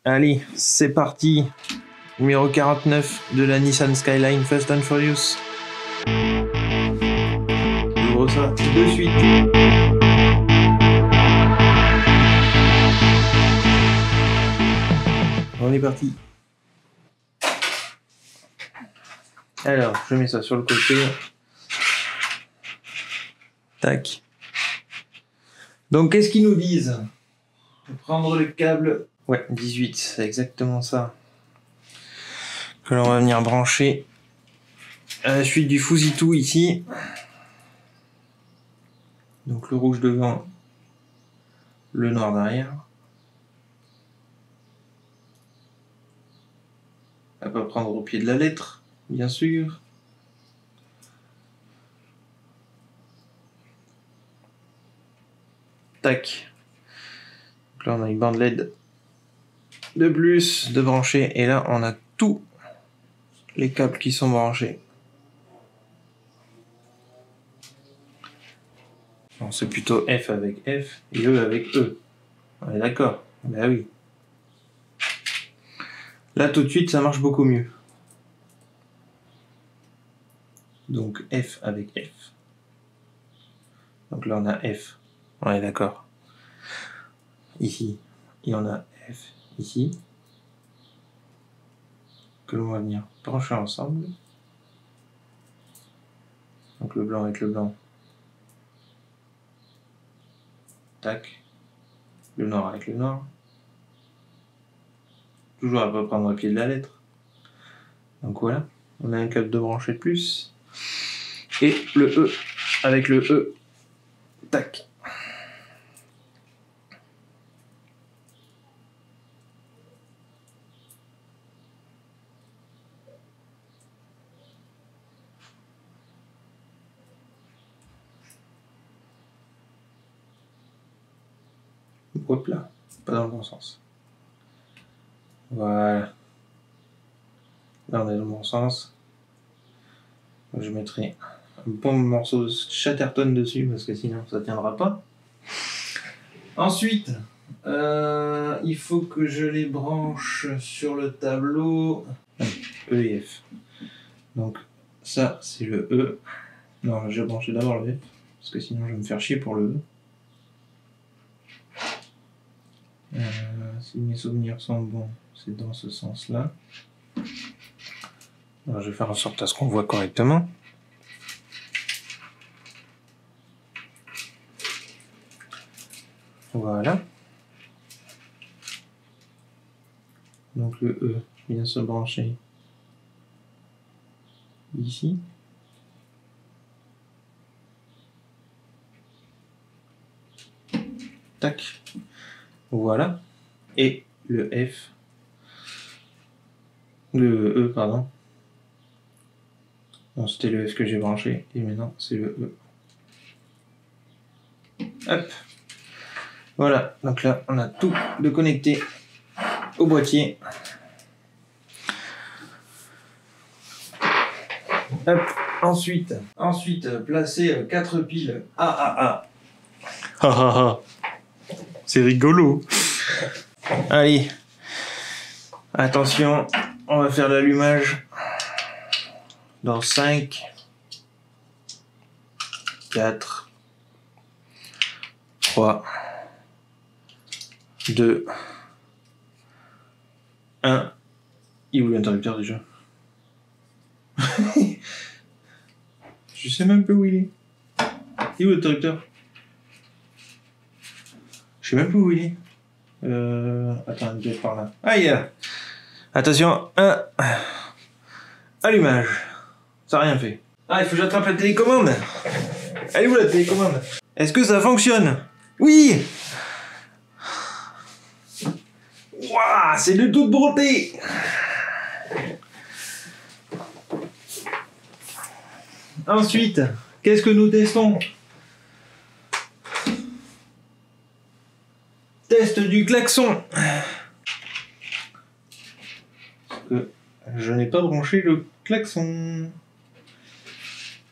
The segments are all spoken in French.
Allez, c'est parti. Numéro 49 de la Nissan Skyline Fast and Furious. J'ouvre ça de suite. On est parti. Alors, je mets ça sur le côté. Tac. Donc, qu'est-ce qu'ils nous disent? Prendre le câble. Ouais, 18, c'est exactement ça. Que l'on va venir brancher à la suite du Fusitu ici. Donc, le rouge devant, le noir derrière. À pas prendre au pied de la lettre, bien sûr. Tac. Donc là, on a une bande LED de plus de brancher. Et là, on a tous les câbles qui sont branchés. Bon, c'est plutôt F avec F et E avec E. On est d'accord? Ben oui. Là, tout de suite, ça marche beaucoup mieux. Donc, F avec F. Donc là, on a F. On est d'accord. Ici, et on a F ici. Que l'on va venir brancher ensemble. Donc le blanc avec le blanc. Tac. Le noir avec le noir. Toujours à pas prendre le pied de la lettre. Donc voilà, on a un câble de branché de plus. Et le E avec le E. Tac. Hop là, pas dans le bon sens. Voilà. Là on est dans le bon sens. Je mettrai un bon morceau de Chatterton dessus parce que sinon ça tiendra pas. Ensuite, il faut que je les branche sur le tableau E et F. Donc ça c'est le E. Non, je vais brancher d'abord le F parce que sinon je vais me faire chier pour le E. Si mes souvenirs sont bons, c'est dans ce sens-là. Alors, je vais faire en sorte à ce qu'on voit correctement. Voilà. Donc le E vient se brancher ici. Tac. Voilà. Et le F. Le E, pardon. Bon, c'était le F que j'ai branché. Et maintenant, c'est le E. Hop. Voilà. Donc là, on a tout de connecté au boîtier. Hop. Ensuite, placer 4 piles AAA. C'est rigolo. Allez. Attention, on va faire l'allumage dans 5, 4, 3, 2, 1. Il est où l'interrupteur déjà? Je sais même pas où il est. Il est où l'interrupteur? Je sais même pas où il est. Attends, il doit être par là. Ah, il est là. Attention, 1. Allumage. Ça n'a rien fait. Ah, il faut que j'attrape la télécommande. Elle est où la télécommande? Est-ce que ça fonctionne? Oui. Waouh, c'est de toute beauté. Ensuite, qu'est-ce que nous testons? Test du klaxon. Parce que je n'ai pas branché le klaxon.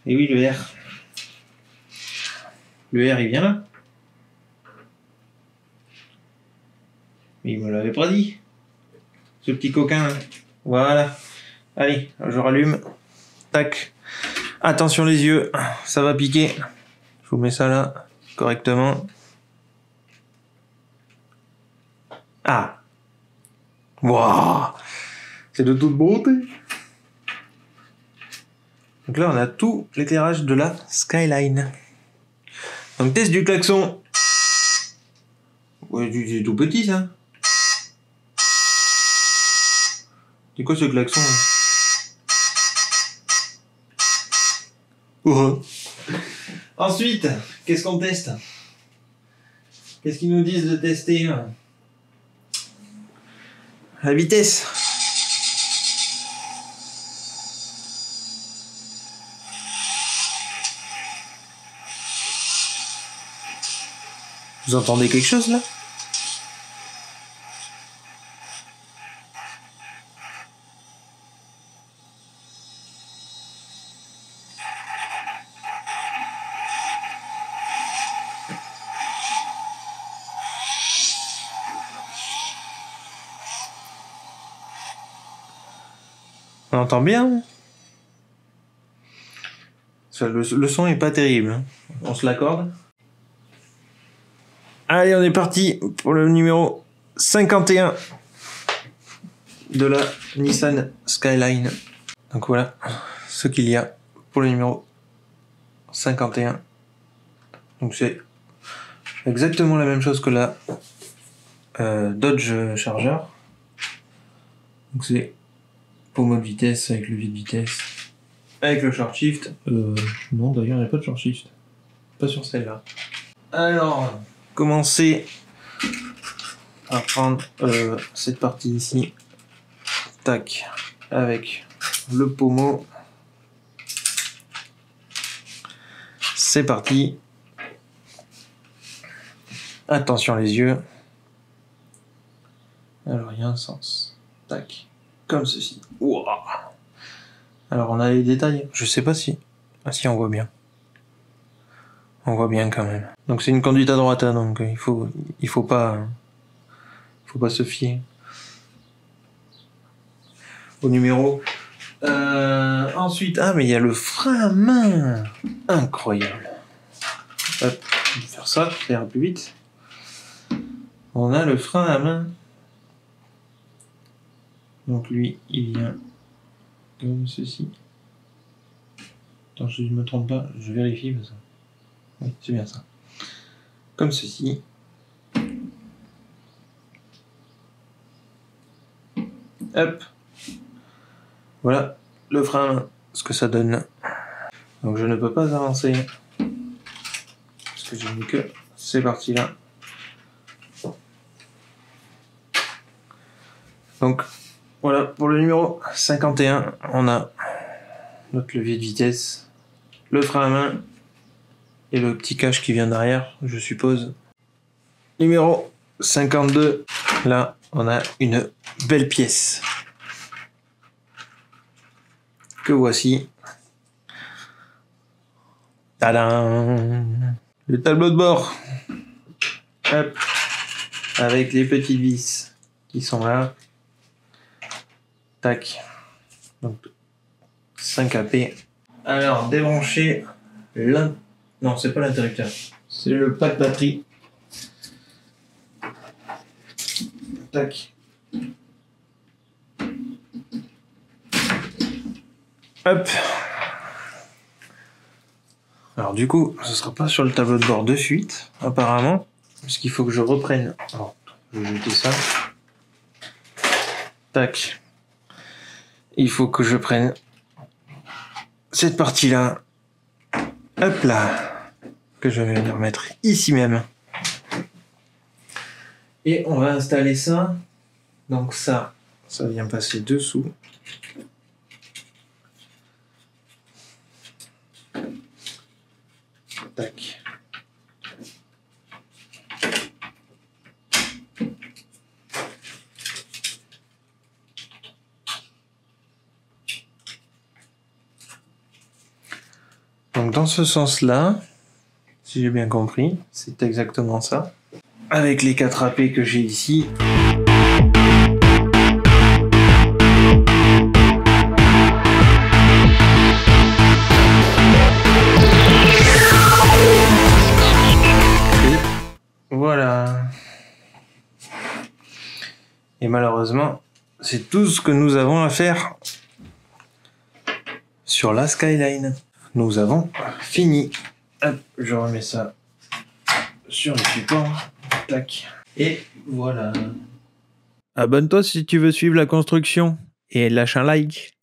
Et oui, le R. Le R, il vient là. Mais il me l'avait pas dit. ce petit coquin. Là. Voilà. Allez, je rallume. Tac. Attention les yeux, ça va piquer. Je vous mets ça là, correctement. Ah. Waouh. C'est de toute beauté. Donc là, on a tout l'éclairage de la skyline. Donc test du klaxon. Ouais, c'est tout petit ça. C'est quoi ce klaxon là? Oh. Ensuite, qu'est-ce qu'on teste? Qu'est-ce qu'ils nous disent de tester? La vitesse. Vous entendez quelque chose là? On entend bien. Le son est pas terrible. Hein. On se l'accorde. Allez, on est parti pour le numéro 51 de la Nissan Skyline. Donc voilà ce qu'il y a pour le numéro 51. Donc c'est exactement la même chose que la Dodge Charger. Donc c'est pour mode vitesse avec levier de vitesse, avec le short shift. Non d'ailleurs il n'y a pas de short shift. Pas sur celle-là. Alors, commencer à prendre cette partie ici. Tac. Avec le pommeau. C'est parti. Attention les yeux. Alors il y a un sens. Tac. Comme ceci. Wow. Alors on a les détails. Je sais pas si. Ah si, on voit bien. On voit bien quand même. Donc c'est une conduite à droite, hein, donc il faut pas se fier au numéro. Ensuite, ah mais il y a le frein à main. Incroyable. Hop, je vais faire ça ira plus vite. On a le frein à main. Donc lui, il vient comme ceci. Attends, je ne me trompe pas, je vérifie parce que... Oui, c'est bien ça. Comme ceci. Hop. Voilà le frein à main, ce que ça donne. Donc je ne peux pas avancer. Parce que j'ai mis que ces parties-là. Donc... Voilà, pour le numéro 51, on a notre levier de vitesse, le frein à main et le petit cache qui vient derrière, je suppose. Numéro 52, là, on a une belle pièce. Que voici. Tadam! Le tableau de bord. Hop. Avec les petites vis qui sont là. Tac. Donc 5 AP. Alors débrancher non, c'est pas l'interrupteur. C'est le pack batterie. Tac. Hop. Alors du coup, ce sera pas sur le tableau de bord de suite, apparemment. Parce qu'il faut que je reprenne. Alors, je vais jeter ça. Tac. Il faut que je prenne cette partie-là, hop là, que je vais venir mettre ici même. Et on va installer ça. Donc ça vient passer dessous. Tac. Donc dans ce sens-là, si j'ai bien compris, c'est exactement ça. Avec les 4 AP que j'ai ici. Et malheureusement, c'est tout ce que nous avons à faire sur la Skyline. Nous avons fini. Hop, je remets ça sur le support. Tac. Et voilà. Abonne-toi si tu veux suivre la construction. Et lâche un like.